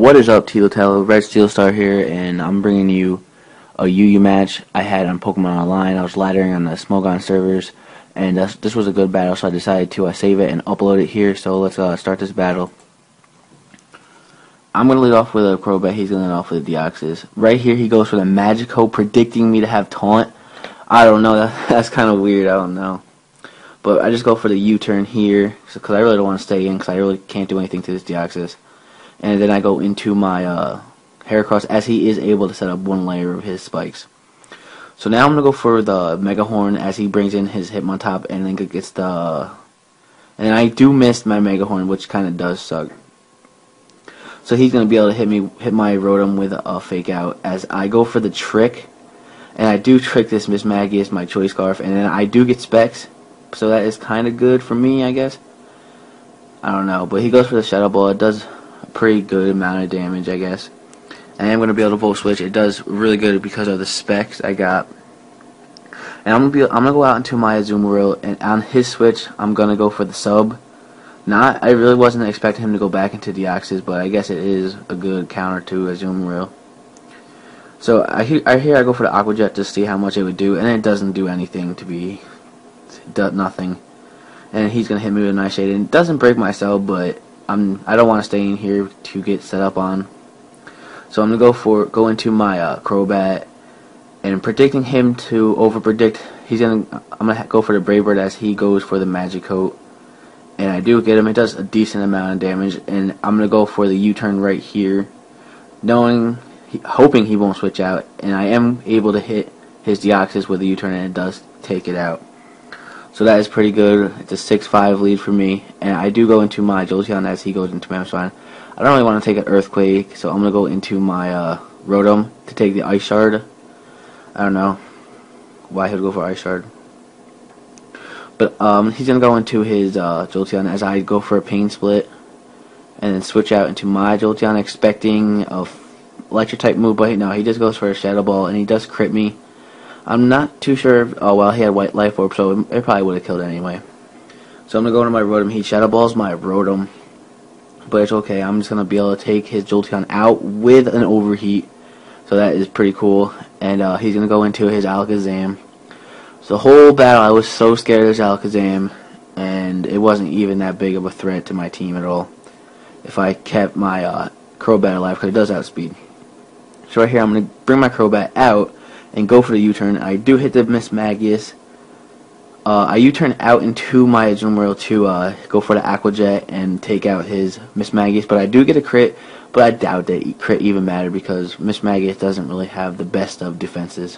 What is up, Tilo RedSteelStar here, and I'm bringing you a UU match I had on Pokemon Online. I was laddering on the Smogon servers, and this was a good battle, so I decided to save it and upload it here. So let's start this battle. I'm going to lead off with a Crobat. He's going to lead off with a Deoxys. Right here, he goes for the Magico, predicting me to have Taunt. I don't know. That's kind of weird. I don't know. But I just go for the U-turn here, because I really don't want to stay in, because I really can't do anything to this Deoxys. And then I go into my Heracross, as he is able to set up one layer of his spikes. So now I'm going to go for the Mega Horn, as he brings in his Hitmontop, and then gets the... And I do miss my Mega Horn, which kind of does suck. So he's going to be able to hit my Rotom with a Fake Out, as I go for the Trick. And I do trick this Miss Magius, my Choice Scarf, and then I do get Specs. So that is kind of good for me, I guess. I don't know, but he goes for the Shadow Ball. It does a pretty good amount of damage, I guess. And I'm going to be able to Volt Switch. It does really good because of the Specs I got. And I'm gonna go out into my Azumarill, and on his switch, I'm gonna go for the Sub. I really wasn't expecting him to go back into Deoxys, but I guess it is a good counter to Azumarill. So I go for the Aqua Jet to see how much it would do, and it doesn't do anything nothing. And he's gonna hit me with a Nightshade, and it doesn't break my cell, but I don't want to stay in here to get set up on. So I'm gonna go into my Crobat, and predicting him to overpredict. I'm gonna go for the Brave Bird, as he goes for the Magic Coat, and I do get him. It does a decent amount of damage, and I'm gonna go for the U-turn right here, hoping he won't switch out, and I am able to hit his Deoxys with the U-turn, and it does take it out. So that is pretty good. It's a 6-5 lead for me, and I do go into my Jolteon as he goes into Mammoth. I don't really want to take an Earthquake, so I'm going to go into my Rotom to take the Ice Shard. I don't know why he would go for Ice Shard. But he's going to go into his Jolteon as I go for a Pain Split, and then switch out into my Jolteon, expecting a Electric type move, but no, he just goes for a Shadow Ball, and he does crit me. I'm not too sure if, well, he had White Life Orb, so it probably would have killed anyway. So I'm going to go into my Rotom. He Shadow Balls my Rotom, but it's okay. I'm just going to be able to take his Jolteon out with an Overheat, so that is pretty cool. And he's going to go into his Alakazam. So the whole battle, I was so scared of this Alakazam, and it wasn't even that big of a threat to my team at all if I kept my Crobat alive, because it does outspeed. So right here, I'm going to bring my Crobat out and go for the U-turn. I do hit the Miss Magius. I U-turn out into my Azumarill to go for the Aqua Jet and take out his Miss Magius, but I do get a crit, but I doubt that crit even mattered because Miss Magius doesn't really have the best of defenses.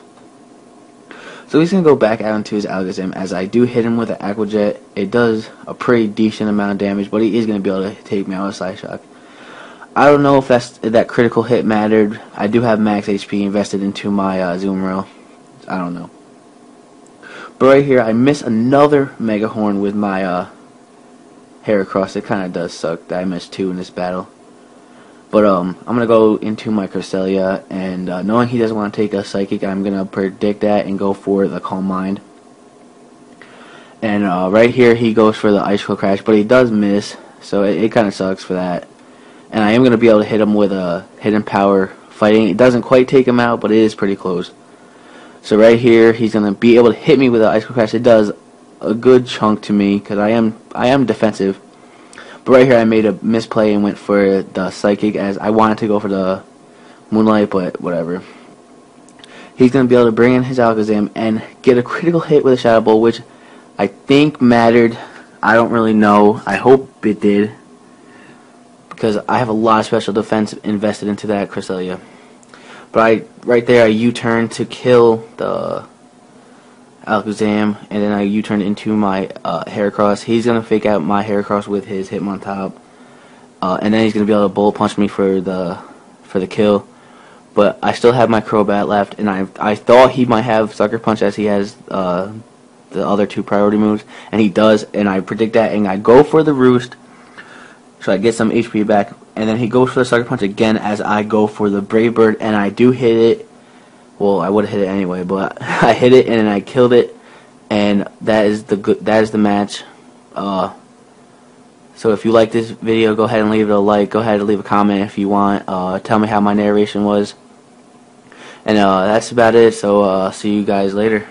So he's going to go back out into his Alakazam, as I do hit him with the Aqua Jet. It does a pretty decent amount of damage, but he is going to be able to take me out with Side Shock. I don't know if that critical hit mattered. I do have max HP invested into my Azumarill. I don't know. But right here, I miss another Mega Horn with my Heracross. It kind of does suck that I missed 2 in this battle. But I'm going to go into my Cresselia, and knowing he doesn't want to take a Psychic, I'm going to predict that and go for the Calm Mind. And right here, he goes for the Icicle Crash, but he does miss, so it kind of sucks for that. And I am going to be able to hit him with a Hidden Power Fighting. It doesn't quite take him out, but it is pretty close. So right here, he's going to be able to hit me with an Icicle Crash. It does a good chunk to me, because I am defensive. But right here, I made a misplay and went for the Psychic, as I wanted to go for the Moonlight, but whatever. He's going to be able to bring in his Alakazam and get a critical hit with a Shadow Ball, which I think mattered. I don't really know. I hope it did, because I have a lot of special defense invested into that Cresselia. But right there, I U-turn to kill the Alakazam, and then I U-turn into my Heracross. He's going to fake out my Heracross with his Hitmontop, and then he's going to be able to Bullet Punch me for the kill. But I still have my Crobat left, and I thought he might have Sucker Punch, as he has the other 2 priority moves, and he does, and I predict that, and I go for the Roost, so I get some HP back, and then he goes for the Sucker Punch again, as I go for the Brave Bird, and I do hit it. Well, I would have hit it anyway, but I hit it, and then I killed it, and that is the match. So if you like this video, go ahead and leave it a like. Go ahead and leave a comment if you want. Tell me how my narration was. And that's about it. So see you guys later.